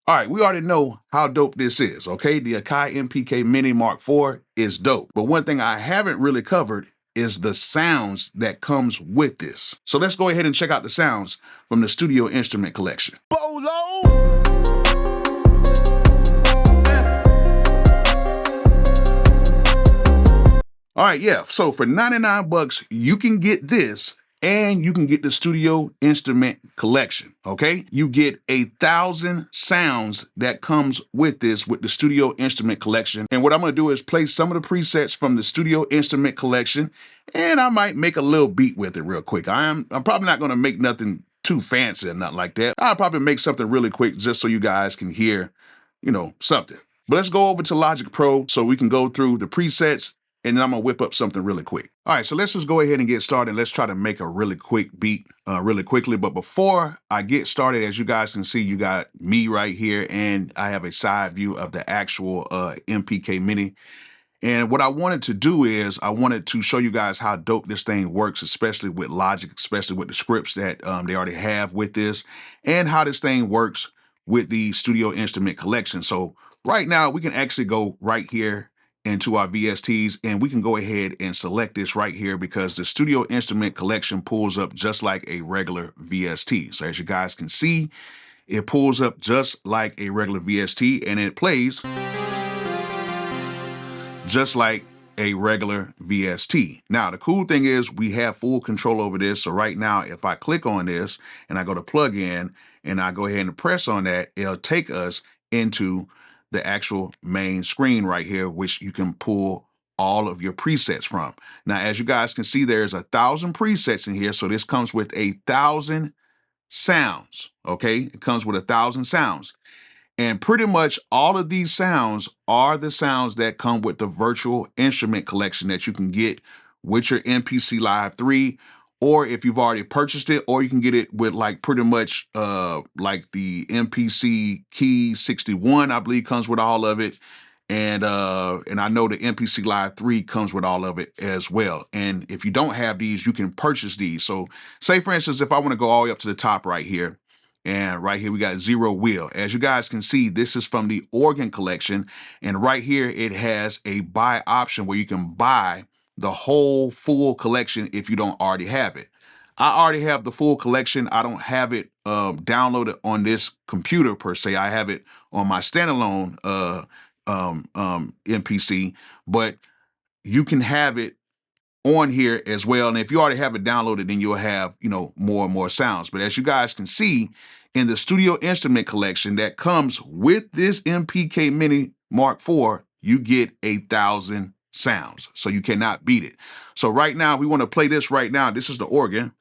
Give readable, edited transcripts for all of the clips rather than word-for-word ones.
All right, we already know how dope this is, okay? The Akai MPK Mini Mark IV is dope. But one thing I haven't really covered is the sounds that comes with this. So let's go ahead and check out the sounds from the Studio Instrument Collection. Bolo! All right, yeah, so for 99 bucks, you can get this and you can get the Studio Instrument Collection, okay? You get 1,000 sounds that comes with this, with the Studio Instrument Collection. And what I'm gonna do is play some of the presets from the Studio Instrument Collection, and I might make a little beat with it real quick. I'm probably not gonna make nothing too fancy or nothing like that. I'll probably make something really quick just so you guys can hear, something. But let's go over to Logic Pro so we can go through the presets, and then I'm gonna whip up something really quick. All right, so let's just go ahead and get started. Let's try to make a really quick beat really quickly. But before I get started, as you guys can see, you got me right here, and I have a side view of the actual MPK Mini. And what I wanted to do is I wanted to show you guys how dope this thing works, especially with Logic, especially with the scripts that they already have with this, and how this thing works with the Studio Instrument Collection. So right now we can actually go right here into our VSTs, and we can go ahead and select this right here because the Studio Instrument Collection pulls up just like a regular VST. So as you guys can see, it pulls up just like a regular VST, and it plays just like a regular VST. Now, the cool thing is we have full control over this. So right now, if I click on this and I go to plugin and I go ahead and press on that, it'll take us into the actual main screen right here, which you can pull all of your presets from. Now, as you guys can see, there's 1,000 presets in here. So this comes with 1,000 sounds, okay? It comes with 1,000 sounds. And pretty much all of these sounds are the sounds that come with the virtual instrument collection that you can get with your MPC Live 3, or if you've already purchased it, or you can get it with like pretty much like the MPC Key 61, I believe comes with all of it. And I know the MPC Live 3 comes with all of it as well. And if you don't have these, you can purchase these. So say for instance, if I want to go all the way up to the top right here, and right here we got Zero Wheel. As you guys can see, this is from the organ collection. And right here, it has a buy option where you can buy the whole full collection if you don't already have it. I already have the full collection. I don't have it downloaded on this computer per se. I have it on my standalone MPC, but you can have it on here as well. And if you already have it downloaded, then you'll have, more and more sounds. But as you guys can see in the Studio Instrument Collection that comes with this MPK Mini Mark IV, you get 1,000 sounds. So you cannot beat it. So right now, we want to play this right now. This is the organ.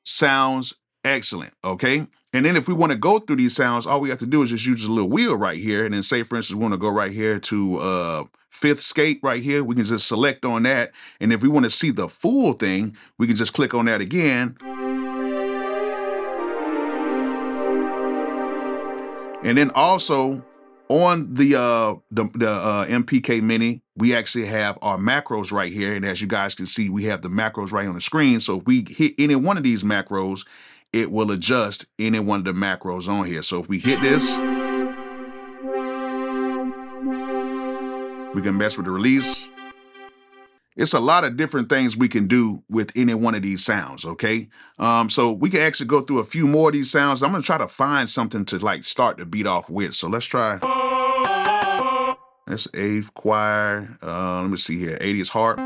Sounds excellent, okay? And then if we want to go through these sounds, all we have to do is just use a little wheel right here. And then say, for instance, we want to go right here to fifth skate right here. We can just select on that. And if we want to see the full thing, we can just click on that again. And then also on the MPK Mini, we actually have our macros right here. And as you guys can see, we have the macros right on the screen. So if we hit any one of these macros, it will adjust any one of the macros on here. So if we hit this, we can mess with the release. It's a lot of different things we can do with any one of these sounds, okay? So we can actually go through a few more of these sounds. I'm gonna try to find something to like start the beat off with. So let's try. That's eighth choir. Let me see here, 80s harp.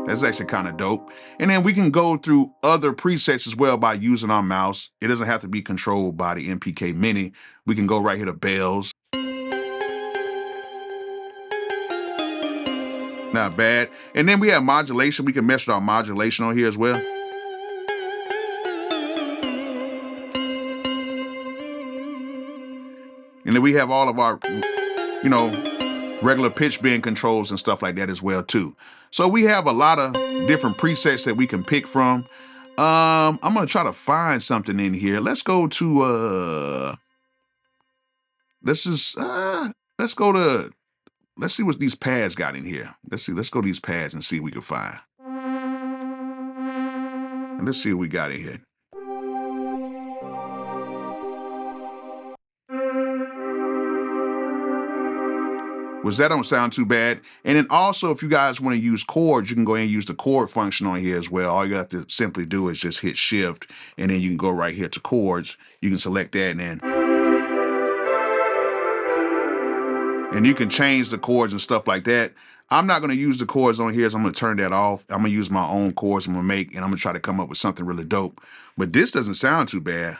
That's actually kind of dope. And then we can go through other presets as well by using our mouse. It doesn't have to be controlled by the MPK Mini. We can go right here to bells. Not bad. And then we have modulation. We can mess with our modulation on here as well. And then we have all of our, regular pitch bend controls and stuff like that as well too. So we have a lot of different presets that we can pick from. I'm gonna try to find something in here. Let's go to let's go to let's see what these pads got in here. Let's go to these pads and see what we can find. And let's see what we got in here. Which that don't sound too bad. And then also, if you guys want to use chords, you can go ahead and use the chord function on here as well. All you have to simply do is just hit shift, and then you can go right here to chords. You can select that, and you can change the chords and stuff like that. I'm not going to use the chords on here, so I'm going to turn that off. I'm going to use my own chords I'm going to make, and I'm going to try to come up with something really dope. But this doesn't sound too bad.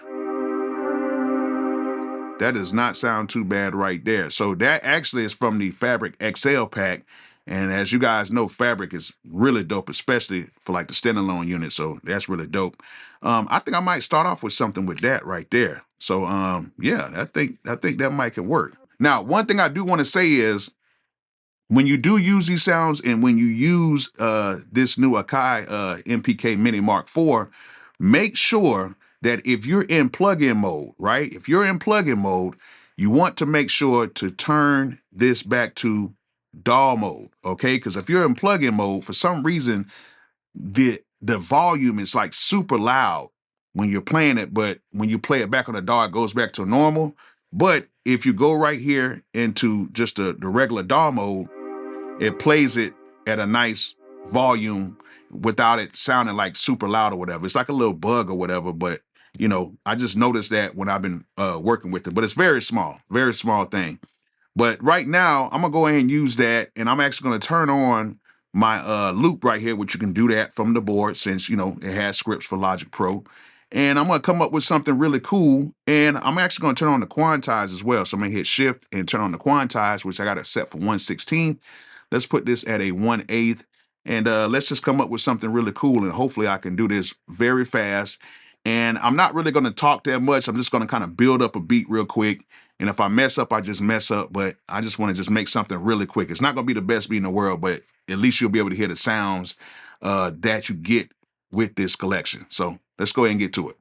That does not sound too bad right there. So that actually is from the Fabric XL pack. And as you guys know, Fabric is really dope, especially for like the standalone unit. So that's really dope. I think I might start off with something with that right there. So yeah, I think that might could work. Now, one thing I do want to say is when you do use these sounds and when you use this new Akai MPK Mini Mark IV, make sure that if you're in plug-in mode, right? If you're in plug-in mode, you want to make sure to turn this back to DAW mode, okay? Because if you're in plug-in mode, for some reason, the volume is like super loud when you're playing it, but when you play it back on the DAW, it goes back to normal. But if you go right here into just the regular DAW mode, it plays it at a nice volume without it sounding like super loud or whatever. It's like a little bug or whatever, but you know, I just noticed that when I've been working with it, but it's very small thing. But right now, I'm gonna go ahead and use that, and I'm actually gonna turn on my loop right here, which you can do that from the board since, you know, it has scripts for Logic Pro. And I'm gonna come up with something really cool, and I'm actually gonna turn on the quantize as well. So I'm gonna hit shift and turn on the quantize, which I got it set for 1/16. Let's put this at a 1/8, and let's just come up with something really cool, and hopefully I can do this very fast. And I'm not really gonna talk that much. I'm just gonna kind of build up a beat real quick. And if I mess up, I just mess up, but I just want to just make something really quick. It's not going to be the best beat in the world, but at least you'll be able to hear the sounds that you get with this collection. So let's go ahead and get to it.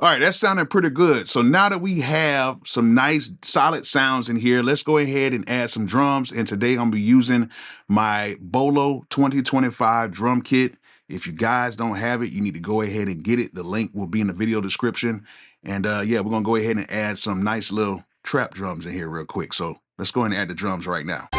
All right, that sounded pretty good. So now that we have some nice solid sounds in here, let's go ahead and add some drums. And today I'm gonna be using my Bolo 2025 drum kit. If you guys don't have it, you need to go ahead and get it. The link will be in the video description. And yeah, we're gonna go ahead and add some nice little trap drums in here real quick. So let's go ahead and add the drums right now.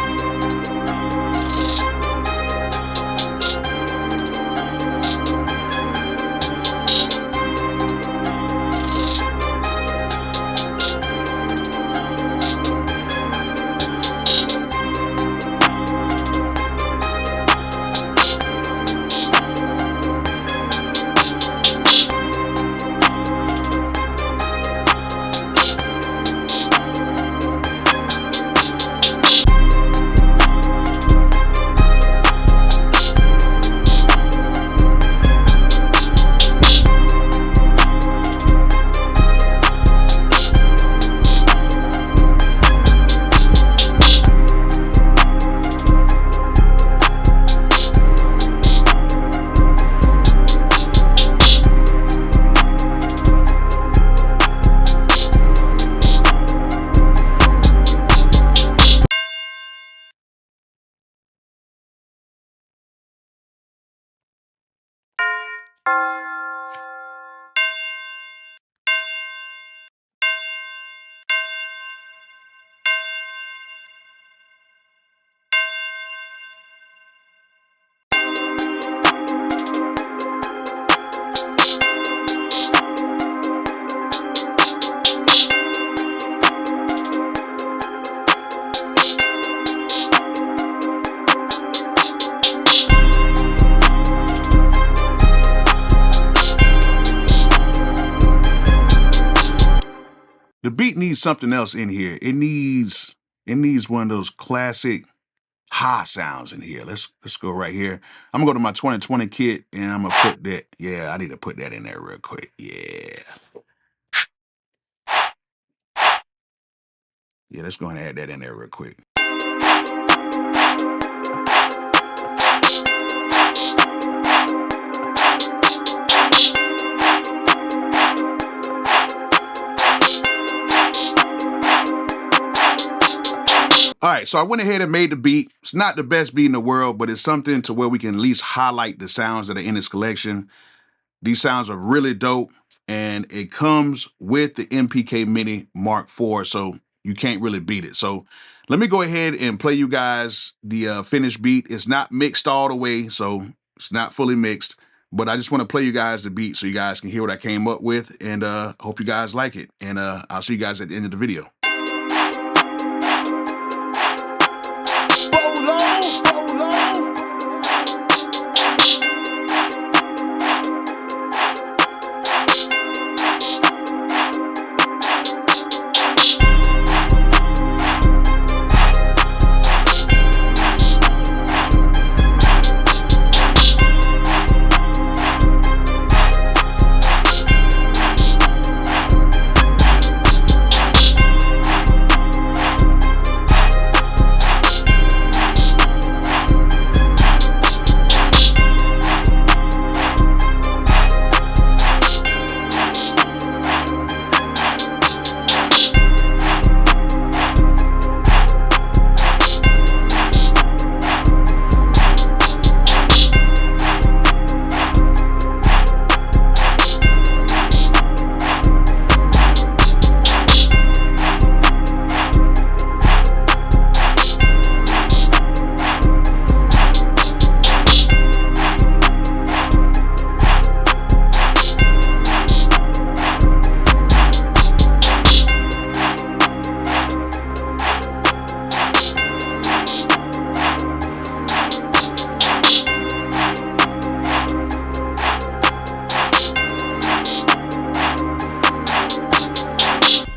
The beat needs something else in here. It needs one of those classic high sounds in here. Let's go right here. I'm gonna go to my 2020 kit and I'm gonna put that. Yeah, I need to put that in there real quick. Yeah. Yeah, let's go ahead and add that in there real quick. All right, so I went ahead and made the beat. It's not the best beat in the world, but it's something to where we can at least highlight the sounds that are in this collection. These sounds are really dope, and it comes with the MPK Mini Mark IV, so you can't really beat it. So let me go ahead and play you guys the finished beat. It's not mixed all the way, so it's not fully mixed, but I just want to play you guys the beat so you guys can hear what I came up with, and hope you guys like it. And I'll see you guys at the end of the video.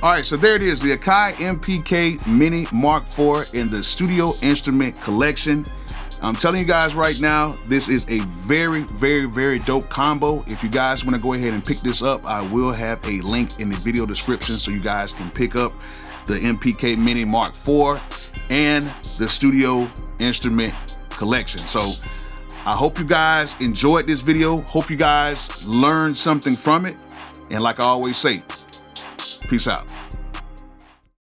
All right, so there it is, the Akai MPK Mini Mark IV in the Studio Instrument Collection. I'm telling you guys right now, this is a very, very, very dope combo. If you guys want to go ahead and pick this up, I will have a link in the video description so you guys can pick up the MPK Mini Mark IV and the Studio Instrument Collection. So I hope you guys enjoyed this video. Hope you guys learned something from it. And like I always say, peace out.